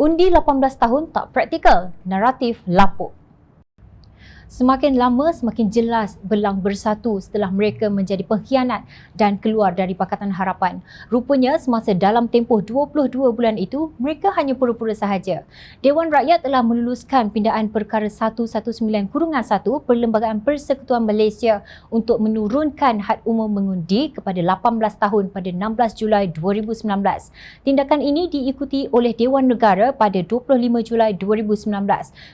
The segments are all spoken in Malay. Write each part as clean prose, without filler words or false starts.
Undi 18 tahun tak praktikal, naratif lapuk. Semakin lama, semakin jelas belang bersatu setelah mereka menjadi pengkhianat dan keluar dari Pakatan Harapan. Rupanya semasa dalam tempoh 22 bulan itu, mereka hanya pura-pura sahaja. Dewan Rakyat telah meluluskan pindaan perkara 119-1 Perlembagaan Persekutuan Malaysia untuk menurunkan had umur mengundi kepada 18 tahun pada 16 Julai 2019. Tindakan ini diikuti oleh Dewan Negara pada 25 Julai 2019.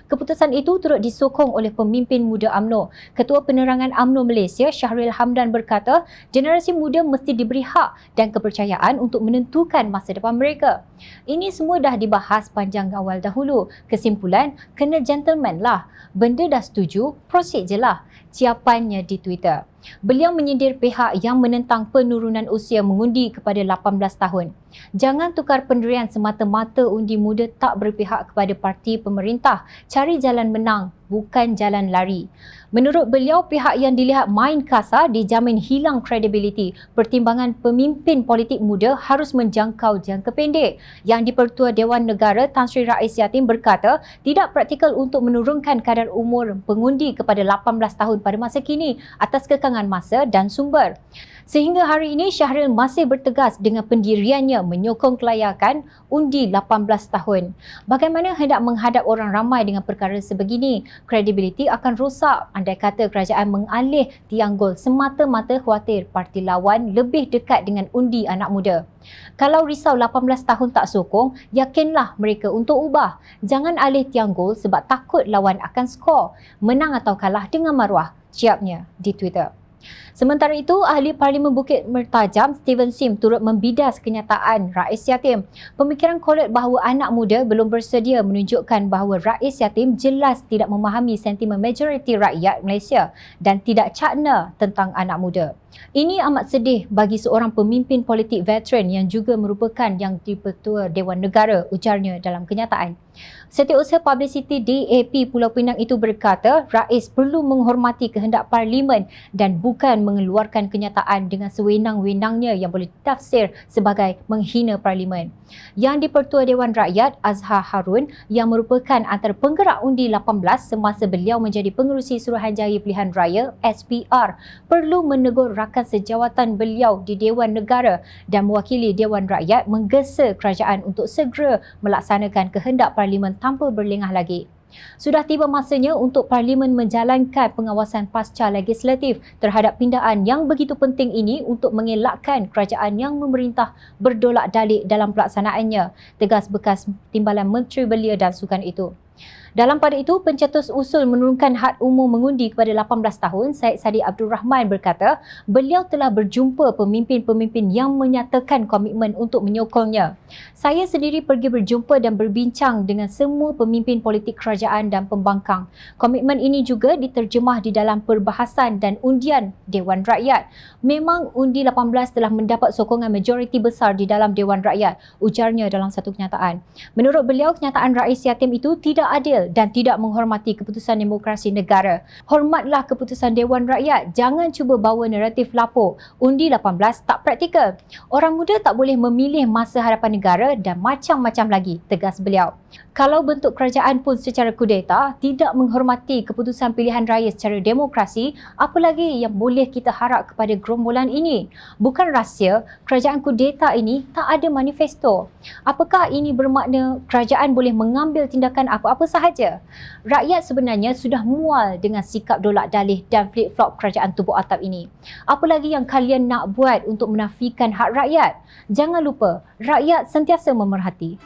Keputusan itu turut disokong oleh Pemimpin Muda UMNO. Ketua Penerangan UMNO Malaysia, Syahril Hamdan berkata, generasi muda mesti diberi hak dan kepercayaan untuk menentukan masa depan mereka. Ini semua dah dibahas panjang awal dahulu. Kesimpulan, kena gentleman lah. Benda dah setuju, proceed je lah. Ciapannya di Twitter. Beliau menyindir pihak yang menentang penurunan usia mengundi kepada 18 tahun. Jangan tukar pendirian semata-mata undi muda tak berpihak kepada parti pemerintah. Cari jalan menang, bukan jalan lari. Menurut beliau, pihak yang dilihat main kasar dijamin hilang kredibiliti. Pertimbangan pemimpin politik muda harus menjangkau jangka pendek. Yang di-Pertua Dewan Negara Tan Sri Rais Yatim berkata, tidak praktikal untuk menurunkan kadar umur pengundi kepada 18 tahun pada masa kini atas kekangan masa dan sumber. Sehingga hari ini, Syahril masih bertegas dengan pendiriannya menyokong kelayakan undi 18 tahun. Bagaimana hendak menghadap orang ramai dengan perkara sebegini? Kredibiliti akan rosak andai kata kerajaan mengalih tiang gol semata-mata khawatir parti lawan lebih dekat dengan undi anak muda. Kalau risau 18 tahun tak sokong, yakinlah mereka untuk ubah. Jangan alih tiang gol sebab takut lawan akan skor. Menang atau kalah dengan maruah. Siapnya di Twitter. Sementara itu, Ahli Parlimen Bukit Mertajam Steven Sim turut membidas kenyataan Rais Yatim. Pemikiran Kholat bahawa anak muda belum bersedia menunjukkan bahawa Rais Yatim jelas tidak memahami sentimen majoriti rakyat Malaysia dan tidak cakna tentang anak muda. Ini amat sedih bagi seorang pemimpin politik veteran yang juga merupakan yang di-Pertua Dewan Negara, ujarnya dalam kenyataan. Setiausaha Publicity DAP Pulau Pinang itu berkata, Rais perlu menghormati kehendak Parlimen dan bukan mengeluarkan kenyataan dengan sewenang-wenangnya yang boleh ditafsir sebagai menghina Parlimen. Yang di-Pertua Dewan Rakyat, Azhar Harun, yang merupakan antara penggerak undi 18 semasa beliau menjadi pengerusi Suruhanjaya Pilihan Raya SPR, perlu menegur rakan sejawatan beliau di Dewan Negara dan mewakili Dewan Rakyat menggesa kerajaan untuk segera melaksanakan kehendak Parlimen tanpa berlengah lagi. Sudah tiba masanya untuk Parlimen menjalankan pengawasan pasca legislatif terhadap pindaan yang begitu penting ini untuk mengelakkan kerajaan yang memerintah berdolak dalik dalam pelaksanaannya, tegas bekas Timbalan Menteri Belia dan Sukan itu. Dalam pada itu, pencetus usul menurunkan had umur mengundi kepada 18 tahun, Syed Saddiq Abdul Rahman berkata, beliau telah berjumpa pemimpin-pemimpin yang menyatakan komitmen untuk menyokongnya. Saya sendiri pergi berjumpa dan berbincang dengan semua pemimpin politik kerajaan dan pembangkang. Komitmen ini juga diterjemah di dalam perbahasan dan undian Dewan Rakyat. Memang undi 18 telah mendapat sokongan majoriti besar di dalam Dewan Rakyat, ujarnya dalam satu kenyataan. Menurut beliau, kenyataan Rais Yatim itu tidak adil dan tidak menghormati keputusan demokrasi negara. Hormatlah keputusan Dewan Rakyat. Jangan cuba bawa naratif lapuk. Undi 18 tak praktikal. Orang muda tak boleh memilih masa hadapan negara dan macam-macam lagi, tegas beliau. Kalau bentuk kerajaan pun secara kudeta tidak menghormati keputusan pilihan raya secara demokrasi, apa lagi yang boleh kita harap kepada gerombolan ini? Bukan rahsia, kerajaan kudeta ini tak ada manifesto. Apakah ini bermakna kerajaan boleh mengambil tindakan apa-apa sahaja? Rakyat sebenarnya sudah mual dengan sikap dolak dalih dan flip-flop kerajaan tubuh atap ini. Apa lagi yang kalian nak buat untuk menafikan hak rakyat? Jangan lupa, rakyat sentiasa memerhati.